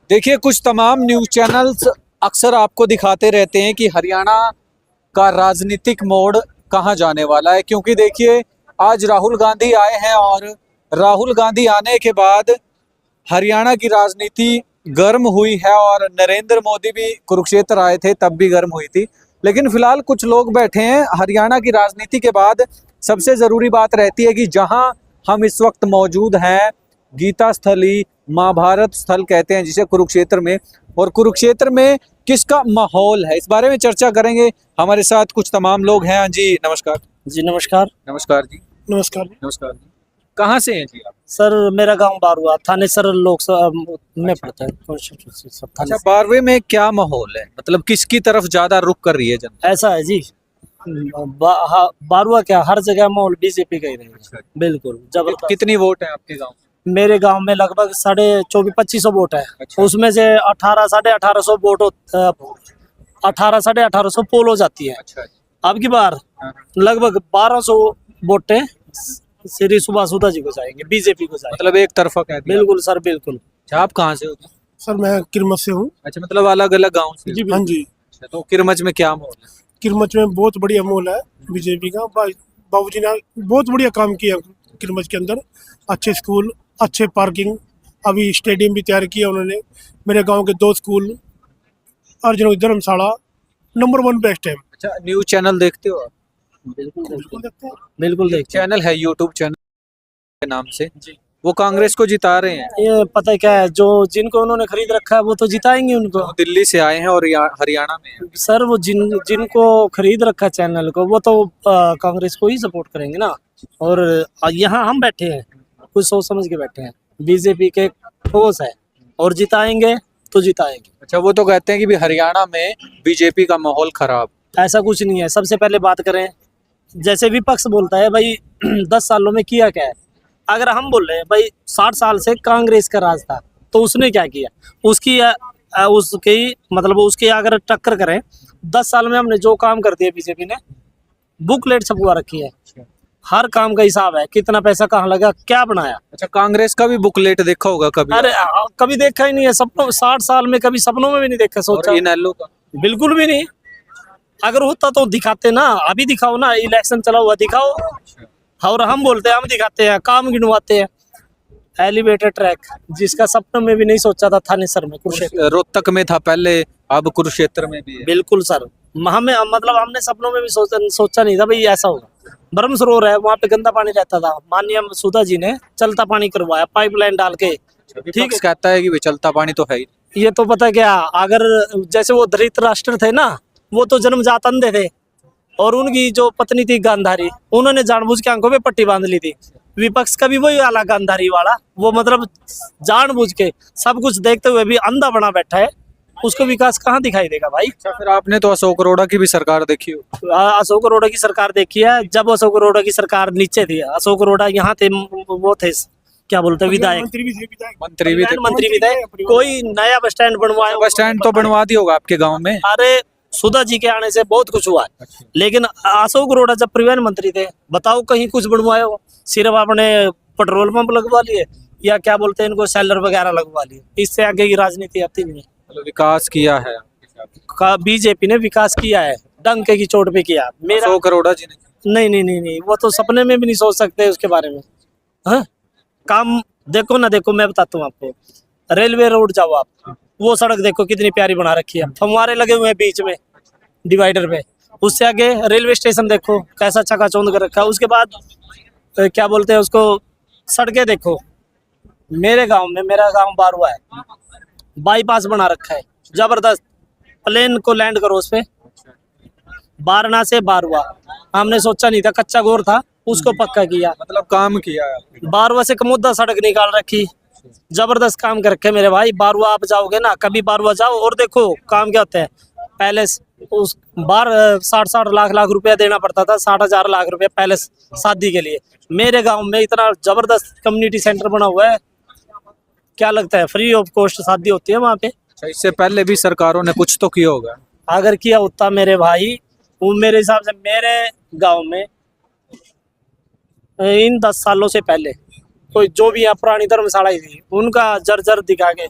देखिए, कुछ तमाम न्यूज़ चैनल्स अक्सर आपको दिखाते रहते हैं कि हरियाणा का राजनीतिक मोड़ कहाँ जाने वाला है, क्योंकि देखिए आज राहुल गांधी आए हैं और राहुल गांधी आने के बाद हरियाणा की राजनीति गर्म हुई है और नरेंद्र मोदी भी कुरुक्षेत्र आए थे तब भी गर्म हुई थी। लेकिन फिलहाल कुछ लोग बैठे हैं हरियाणा की राजनीति के बाद। सबसे ज़रूरी बात रहती है कि जहां हम इस वक्त मौजूद हैं, गीता स्थली, महाभारत स्थल कहते हैं जिसे, कुरुक्षेत्र में, और कुरुक्षेत्र में किसका माहौल है, इस बारे में चर्चा करेंगे। हमारे साथ कुछ तमाम लोग हैं। हाँ जी, नमस्कार। जी नमस्कार। नमस्कार जी। नमस्कार। नमस्कार जी। कहाँ से हैं जी आप? सर मेरा गांव बारुआ, थानेसर लोकसभा में पड़ता है। कॉन्स्टिट्यूंसी सब अच्छा, थानेसर। बारहवें में क्या माहौल है, मतलब किसकी तरफ ज्यादा रुख कर रही है जनता? ऐसा है जी। बारुआ क्या, हर जगह माहौल बीजेपी का ही रहेगा। बिल्कुल जबरदस्त। कितनी वोट है आपके गांव? मेरे गांव में लगभग 2400-2500 वोट है। अच्छा। उसमें से 1800-1850 वोट 1800-1850 पोल हो जाती है। अच्छा। अब की बार हाँ। लगभग 1200 वोटें श्री सुभाषुदा जी को जाएंगे, बीजेपी को जाएंगे। मतलब एक तरफा कह दिया। बिल्कुल सर, बिल्कुल। अच्छा, आप कहाँ से हो? सर मैं किरमच से हूँ। अच्छा, मतलब अलग अलग गांव से? जी हाँ जी। अच्छा, तो किरमच में क्या माहौल है? किरमच में बहुत बढ़िया माहौल है बीजेपी का। बाबूजी ने बहुत बढ़िया काम किया किरमच के अंदर। अच्छे स्कूल, अच्छे पार्किंग, अभी स्टेडियम भी तैयार किया उन्होंने। मेरे गांव के 2 स्कूल, अर्जुन धर्मशाला नंबर 1 बेस्ट है। अच्छा, न्यूज चैनल देखते हो आप? बिल्कुल देखते हैं। बिल्कुल देखिए। चैनल है, यूट्यूब चैनल के नाम से जी। वो कांग्रेस को जिता रहे हैं। ये पता है क्या है, जो जिनको उन्होंने खरीद रखा है वो तो जिताएंगे उनको। वो दिल्ली से आए हैं और हरियाणा में हैं। सर वो जिनको खरीद रखा है चैनल को, वो तो कांग्रेस को ही सपोर्ट करेंगे ना। और यहाँ हम बैठे हैं, कुछ सोच समझ के बैठे हैं। बीजेपी के ठोस है और जिताएंगे तो जिताएंगे। अच्छा, वो तो कहते हैं कि भी हरियाणा में बीजेपी का माहौल खराब। ऐसा कुछ नहीं है। सबसे पहले बात करें, जैसे विपक्ष बोलता है भाई 10 सालों में किया क्या है। अगर हम बोल रहे हैं भाई 60 साल से कांग्रेस का राज था, तो उसने क्या किया, उसकी मतलब उसकी अगर टक्कर करें, 10 साल में हमने जो काम कर दिया, बीजेपी ने बुकलेट छपवा रखी है। हर काम का हिसाब है, कितना पैसा कहाँ लगा, क्या बनाया। अच्छा, कांग्रेस का भी बुकलेट देखा होगा कभी? अरे कभी देखा ही नहीं है सपनों, 60 साल में कभी सपनों में भी नहीं देखा, सोचा इनेलो का? बिल्कुल भी नहीं। अगर होता तो दिखाते ना, अभी दिखाओ ना, इलेक्शन चला हुआ दिखाओ। और हम बोलते हैं, हम दिखाते हैं, काम गिनवाते हैं। एलिवेटेड ट्रैक जिसका सपनों में भी नहीं सोचा था, थानेसर में, कुरुक्षेत्र, रोहतक में था पहले, अब कुरुक्षेत्र में भी है। बिल्कुल सर। हमें मतलब हमने सपनों में भी सोचा नहीं था भाई ऐसा होगा। ब्रह्म सरोवर है, वहाँ पे गंदा पानी रहता था, माननीय सुधा जी ने चलता पानी करवाया पाइपलाइन डाल के। ठीक है, कहता है कि भी चलता पानी तो है ही। ये तो पता क्या, अगर जैसे वो धृतराष्ट्र थे ना, वो तो जन्मजात अंधे थे, और उनकी जो पत्नी थी गांधारी, उन्होंने जानबूझ के आंखों पे पट्टी बांध ली थी। विपक्ष का भी वही वाला गांधारी वाला, वो मतलब जानबूझ के सब कुछ देखते हुए भी अंधा बना बैठा है। उसको विकास कहाँ दिखाई देगा भाई। अच्छा, फिर आपने तो अशोक अरोड़ा की भी सरकार देखी हो? अशोक अरोड़ा की सरकार देखी है। जब अशोक अरोड़ा की सरकार नीचे थी, अशोक अरोड़ा यहाँ थे, वो थे क्या बोलते हैं, विधायक, मंत्री भी थे, विधायक। मंत्री भी थे। कोई नया बस स्टैंड बनवाया? बस स्टैंड तो बनवा दिया होगा आपके गाँव में। अरे सुधा जी के आने से बहुत कुछ हुआ है। लेकिन अशोक अरोड़ा जब परिवहन मंत्री थे, बताओ कहीं कुछ बनवाया हो? सिर्फ आपने पेट्रोल पंप लगवा लिए, या क्या बोलते हैं इनको, सेलर वगैरह लगवा लिए। इससे आगे की राजनीति आती नहीं है। मतलब विकास किया है बीजेपी ने विकास किया है, डंके की चोट पे किया। मेरा अशोक अरोड़ा जी ने? नहीं नहीं नहीं नहीं, वो तो सपने में भी नहीं सोच सकते उसके बारे में। हाँ, काम देखो ना, देखो मैं बताता हूँ आपको। रेलवे रोड जाओ आप, वो सड़क देखो कितनी प्यारी बना रखी है, फव्वारे लगे हुए हैं बीच में डिवाइडर पे। उससे आगे रेलवे स्टेशन देखो कैसा चकाचौंध कर रखा है। उसके बाद क्या बोलते हैं उसको, सड़कें देखो। मेरे गांव में, मेरा गांव बारुआ है, बाईपास बना रखा है जबरदस्त। प्लेन को लैंड करो उस पे, बारना से बारुआ। हमने सोचा नहीं था, कच्चा गोर था, उसको पक्का किया, मतलब काम किया है। बारुआ से कमोदा सड़क निकाल रखी, जबरदस्त काम कर रखे मेरे भाई। बारुआ आप जाओगे ना, कभी बारुआ जाओ और देखो काम क्या होता है। पहले उस बार 60 लाख रुपया देना पड़ता था, 60,000 लाख रुपया पहले शादी के लिए। मेरे गांव में इतना जबरदस्त कम्युनिटी सेंटर बना हुआ है, क्या लगता है फ्री ऑफ कॉस्ट शादी होती है वहाँ पे। अच्छा, इससे पहले भी सरकारों ने कुछ तो किया होगा। अगर किया होता मेरे भाई, वो मेरे हिसाब से मेरे गांव में इन 10 सालों से पहले कोई जो भी यहाँ पुरानी धर्मशाला ही थी, उनका जर्जर दिखा के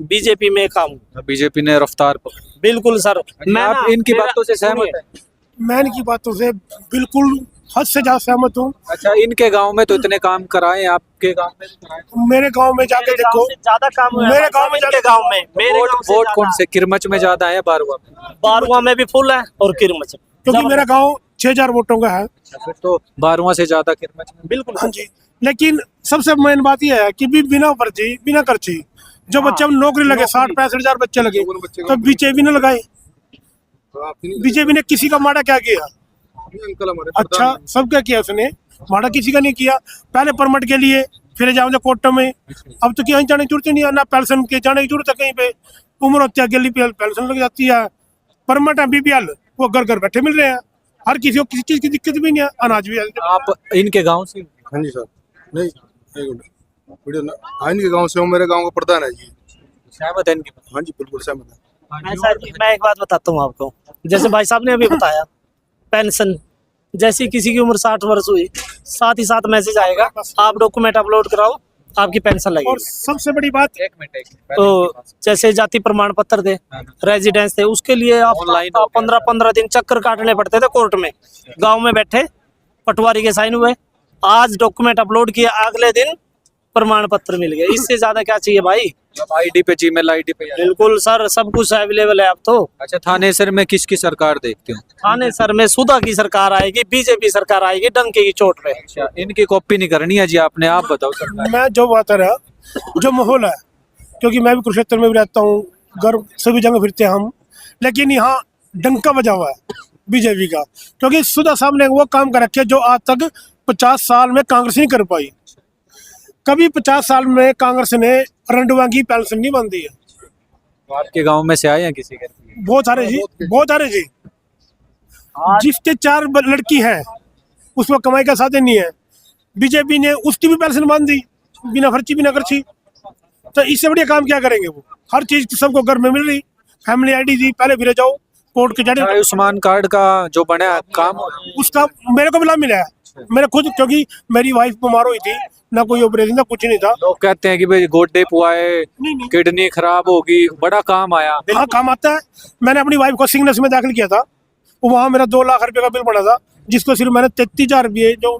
बीजेपी में काम बीजेपी ने रफ्तार पकड़ी। बिल्कुल सर। मैं आप ना- इनकी मेरा- बातों से सहमत सुनिए, हैं? मैं इनकी बातों से बिल्कुल हद से ज्यादा सहमत हूँ। अच्छा, इनके गांव में तो इतने काम कराए, आपके गांव में भी कराए? मेरे गांव में जाके मेरे गांव देखो, से ज्यादा काम हुआ है मेरे भाई गांव साहब, में इनके जाके गांव में मेरे वोट गांव से वोट ज्यादा कौन से, किरमच में ज्यादा है, बारवा में? बारवा में भी फुल है और किरमच में। क्योंकि मेरा गांव 6,000 वोटों का है। फिर तो बारवा से ज्यादा किरमच में। बिल्कुल हाँ जी, लेकिन सबसे मेन बात यह है कि भी बिना पर्ची बिना खर्ची जो बच्चे में नौकरी लगे, 60-65 हजार बच्चे लगे, तो बीजेपी ने लगाए। बीजेपी ने किसी का माड़ा क्या किया? अच्छा, सब क्या किया उसने? माड़ा किसी का नहीं किया। पहले परमिट के लिए फिर जाओ कोर्टों में, अब तो कहीं जाने की जरूरत ही नहीं है, ना पेंशन के जाने की जरूरत है कहीं पे। उम्र होती है अकेली पेंशन लग जाती है। परमिट है बीपीएल, वो घर घर बैठे मिल रहे हैं। हर किसी को किसी चीज की दिक्कत भी नहीं है, अनाज भी है। आप इनके गांव से? हाँ जी सर। नहीं, एक मिनट, वीडियो ना, हाँ इनके गांव से हूँ, मेरे गांव का प्रधान है जी। सहमत है इनकी बात? हाँ जी बिल्कुल सहमत है। मैं सर जी, मैं एक बात बताता हूँ आपको। जैसे भाई साहब ने अभी बताया पेंशन, जैसी किसी की उम्र 60 वर्ष हुई, साथ ही साथ मैसेज आएगा, आप डॉक्यूमेंट अपलोड कराओ, आपकी पेंशन और लगेगी। सबसे बड़ी बात, एक मिनट तो जैसे जाति प्रमाण पत्र थे, रेजिडेंस थे, उसके लिए आप Online 15-15 दिन चक्कर काटने पड़ते थे कोर्ट में। गांव में बैठे पटवारी के साइन हुए, आज डॉक्यूमेंट अपलोड किया, अगले दिन प्रमाण पत्र मिल गया। इससे ज्यादा क्या चाहिए भाई? आईडी पे, जीमेल आईडी पे। बिल्कुल सर, सब कुछ अवेलेबल है अब तो। अच्छा, थानेसर में किसकी सरकार देखते हो? थाने सर में सुधा की सरकार आएगी, बीजेपी सरकार आएगी, डंके की चोट पे। अच्छा, इनकी कॉपी नहीं करनी है जी आपने, आप बताओ सरकार। मैं जो बात रहा, जो माहौल है, क्योंकि मैं भी कुरुक्षेत्र में भी रहता हूँ, घर सभी जगह फिरते हैं हम, लेकिन यहाँ डंका बजा हुआ है बीजेपी का। क्योंकि सुधा साहब ने वो काम कर रखे जो आज तक 50 साल में कांग्रेस नहीं कर पाई। कभी 50 साल में कांग्रेस ने रंडवा की पेंशन नहीं बांधी है। तो आपके गांव में से आए हैं किसी के? बहुत सारे जी, बहुत सारे जी। जिसके 4 लड़की हैं उसमें कमाई का साधन नहीं है, बीजेपी ने उसकी भी पेंशन बांध दी, बिना खर्ची बिना खर्ची। तो इससे बढ़िया काम क्या करेंगे? वो हर चीज सबको घर में मिल रही, फैमिली आईडी दी, पहले फिर जाओ कोर्ट के जाने। आयुष्मान कार्ड का जो बना है काम, उसका मेरे को भी लाभ मिला है। मेरे खुद, क्योंकि मेरी वाइफ बीमार हुई थी, ना कोई ऑपरेशन था, कुछ नहीं था। लोग कहते हैं कि भाई गोड्डे पुआए, नहीं। किडनी खराब होगी, बड़ा काम आया। हाँ, काम आता है। मैंने अपनी वाइफ को सिग्नेस में दाखिल किया था, वहाँ मेरा 2 लाख रुपए का बिल बना था, जिसको सिर्फ मैंने 33,000 रुपये जो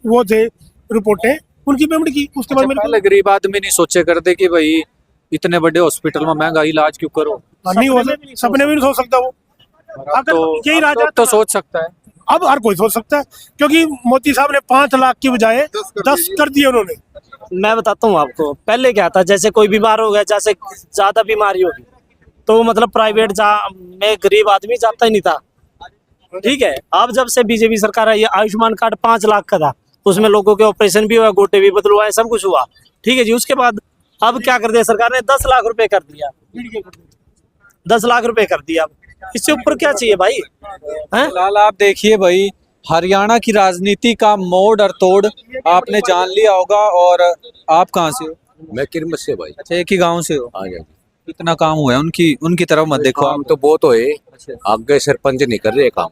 वो थे रिपोर्टें, उनकी पेमेंट की। उसके बाद मेरे पहले गरीब आदमी नहीं सोचे करते कि भाई इतने बड़े हॉस्पिटल में महंगा इलाज क्यों करो। नहीं हो सकता, सपने भी नहीं सोच सकता वो। अगर यही राजा तो सोच सकता है। अब हर कोई सोच सकता है, क्योंकि मोदी साहब ने 5 लाख की बजाय 10 कर दिए उन्होंने। मैं बताता हूँ आपको, पहले क्या था, जैसे कोई बीमार हो गया, जैसे ज्यादा बीमारी होगी, तो मतलब प्राइवेट में गरीब आदमी जाता ही नहीं था। ठीक है, अब जब से बीजेपी सरकार आई है, आयुष्मान कार्ड 5 लाख का था, उसमें लोगों के ऑपरेशन भी हुआ, गोटे भी बदलवाए, सब कुछ हुआ। ठीक है जी, उसके बाद अब क्या कर दिया सरकार ने? 10 लाख रुपए कर दिया, 10 लाख रुपए कर दिया। अब इससे ऊपर क्या चाहिए भाई? हैं? फिलहाल आप देखिए भाई, हरियाणा की राजनीति का मोड़ और तोड़ आपने जान लिया होगा। और आप कहाँ से हो? मैं किरमत से भाई। अच्छा, एक ही गांव से हो? आ गया। कितना काम हुआ है उनकी तरफ मत देखो काम आप। तो बहुत होए, अच्छा, आगे सरपंच नहीं कर रहे काम।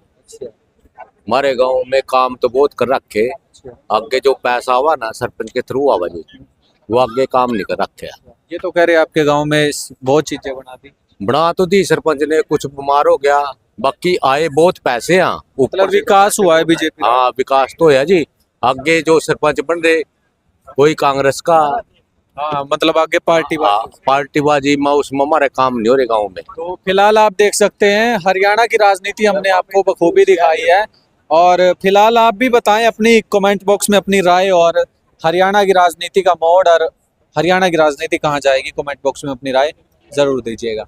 हमारे गांव में काम तो बहुत कर रखे, आगे जो पैसा आवा ना सरपंच के थ्रू आवा जी, वो आगे काम नहीं कर रखे। ये तो कह रहे आपके गांव में बहुत चीजें बना दी। बना तो दी सरपंच ने, कुछ बीमार हो गया, बाकी आए बहुत पैसे हैं मतलब ऊपर से। विकास हुआ है बीजेपी। हाँ विकास तो है जी। आगे जो सरपंच बन रहे कोई कांग्रेस का, हाँ, मतलब आगे पार्टीबाजी में उसमें हमारे काम नहीं हो रहे गाँव में। तो फिलहाल आप देख सकते हैं हरियाणा की राजनीति हमने आपको बखूबी दिखाई है। और फिलहाल आप भी बताएं अपनी कमेंट बॉक्स में अपनी राय, और हरियाणा की राजनीति का मोड़ और हरियाणा की राजनीति कहाँ जाएगी, कमेंट बॉक्स में अपनी राय जरूर दीजिएगा।